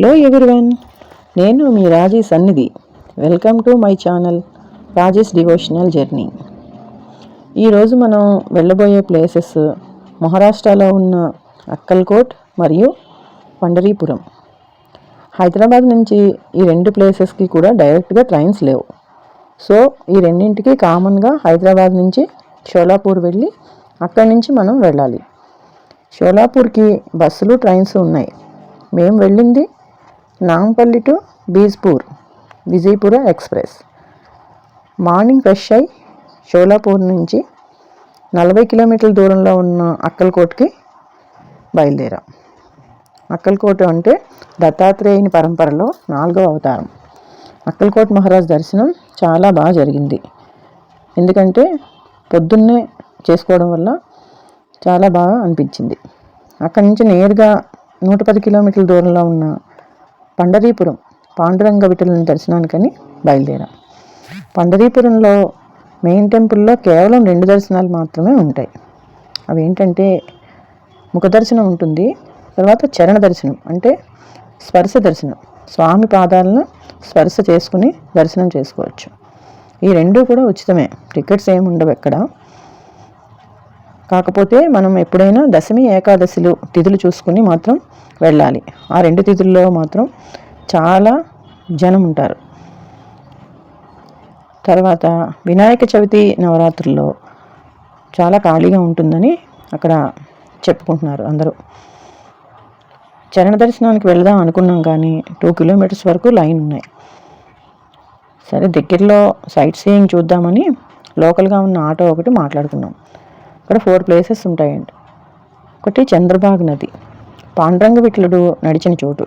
Hello everyone, నేను మీ రాజీ సన్నిధి. Welcome to my channel Raji's devotional journey. ఈరోజు మనం వెళ్ళబోయే ప్లేసెస్ మహారాష్ట్రలో ఉన్న అక్కల్కోట్ మరియు పండరీపురం. హైదరాబాద్ నుంచి ఈ రెండు ప్లేసెస్కి కూడా డైరెక్ట్గా ట్రైన్స్ లేవు. సో ఈ రెండింటికి కామన్గా హైదరాబాద్ నుంచి షోలాపూర్ వెళ్ళి అక్కడి నుంచి మనం వెళ్ళాలి. షోలాపూర్కి బస్సులు ట్రైన్స్ ఉన్నాయి. మేము వెళ్ళింది Nampally to Bijapur Vijayapura express. Morning fresh అయి షోలాపూర్ నుంచి 40 కిలోమీటర్ల దూరంలో ఉన్న అక్కల్కోట్కి బయలుదేరాం. అక్కల్కోట్ అంటే దత్తాత్రేయుని పరంపరలో 4వ అవతారం. అక్కల్కోట్ మహారాజ్ దర్శనం చాలా బాగా జరిగింది. ఎందుకంటే పొద్దున్నే చేసుకోవడం వల్ల చాలా బాగా అనిపించింది. అక్కడి నుంచి నేరుగా 110 కిలోమీటర్ల దూరంలో ఉన్న పండరీపురం పాండురంగ విఠలుని దర్శనానికని బయలుదేరాం. పండరీపురంలో మెయిన్ టెంపుల్లో కేవలం 2 దర్శనాలు మాత్రమే ఉంటాయి. అవి ఏంటంటే ముఖ దర్శనం ఉంటుంది, తర్వాత చరణ దర్శనం అంటే స్పర్శ దర్శనం. స్వామి పాదాలను స్పర్శ చేసుకుని దర్శనం చేసుకోవచ్చు. ఈ రెండు కూడా ఉచితమే, టికెట్స్ ఏమి ఉండవు ఎక్కడ. కాకపోతే మనం ఎప్పుడైనా దశమి ఏకాదశిలు తిథులు చూసుకుని మాత్రం వెళ్ళాలి. ఆ 2 తిథుల్లో మాత్రం చాలా జనం ఉంటారు. తర్వాత వినాయక చవితి నవరాత్రుల్లో చాలా ఖాళీగా ఉంటుందని అక్కడ చెప్పుకుంటున్నారు అందరూ. చరణ దర్శనానికి వెళ్దాం అనుకున్నాం కానీ 2 కిలోమీటర్స్ వరకు లైన్ ఉన్నాయి. సరే దగ్గరలో సైట్ సీయింగ్ చూద్దామని లోకల్గా ఉన్న ఆటో ఒకటి మాట్లాడుకున్నాం. ఇక్కడ 4 ప్లేసెస్ ఉంటాయండి. ఒకటి చంద్రబాగ్ నది, పాండురంగ విఠలుడు నడిచిన చోటు.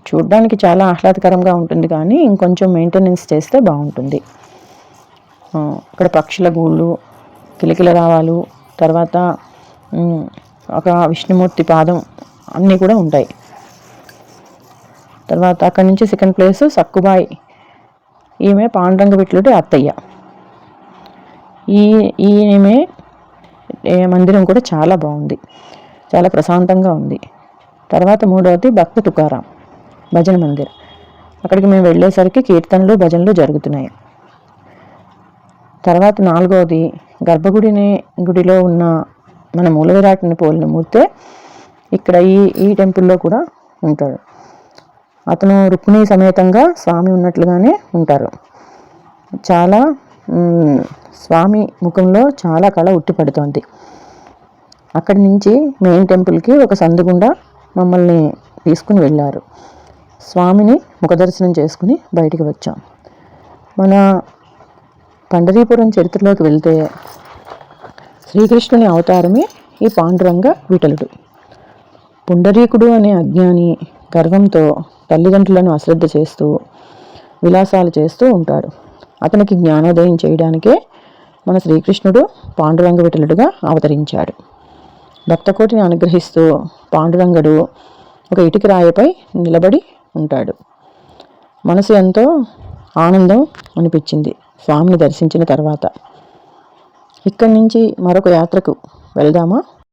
చూడ్డానికి చాలా ఆహ్లాదకరంగా ఉంటుంది కానీ ఇంకొంచెం మెయింటెనెన్స్ చేస్తే బాగుంటుంది. ఇక్కడ పక్షుల గూళ్ళు, కిలకిల రావాలు, తర్వాత ఒక విష్ణుమూర్తి పాదం అన్నీ కూడా ఉంటాయి. తర్వాత అక్కడి నుంచి సెకండ్ ప్లేస్ సక్కుబాయి. ఈమె పాండురంగ విఠలుడి అత్తయ్య. ఈమె మందిరం కూడా చాలా బాగుంది, చాలా ప్రశాంతంగా ఉంది. తర్వాత 3వది భక్త తుకారాం భజన మందిర్. అక్కడికి మేము వెళ్ళేసరికి కీర్తనలు భజనలు జరుగుతున్నాయి. తర్వాత 4వది గుడిలో ఉన్న మన మూల విరాట్ని పోలిన మూర్తే ఇక్కడ ఈ టెంపుల్లో కూడా ఉంటాడు. అతను రుక్మిణి సమేతంగా స్వామి ఉన్నట్లుగానే ఉంటారు. చాలా స్వామి ముఖంలో చాలా కళ ఉట్టిపడుతోంది. అక్కడి నుంచి మెయిన్ టెంపుల్కి ఒక సందుగుండా మమ్మల్ని తీసుకుని వెళ్ళారు. స్వామిని ముఖదర్శనం చేసుకుని బయటికి వచ్చాం. మన పండరీపురం చరిత్రలోకి వెళ్తే శ్రీకృష్ణుని అవతారమే ఈ పాండురంగ విఠలుడు. పుండరీకుడు అనే అజ్ఞాని గర్వంతో తల్లిదండ్రులను అశ్రద్ధ చేస్తూ విలాసాలు చేస్తూ ఉంటాడు. అతనికి జ్ఞానోదయం చేయడానికే మన శ్రీకృష్ణుడు పాండురంగ విఠలుడుగా అవతరించాడు. భక్తకోటిని అనుగ్రహిస్తూ పాండురంగడు ఒక ఇటుక రాయిపై నిలబడి ఉంటాడు. మనసు ఎంతో ఆనందం అనిపించింది స్వామిని దర్శించిన తర్వాత. ఇక్కడి నుంచి మరొక యాత్రకు వెళ్దామా?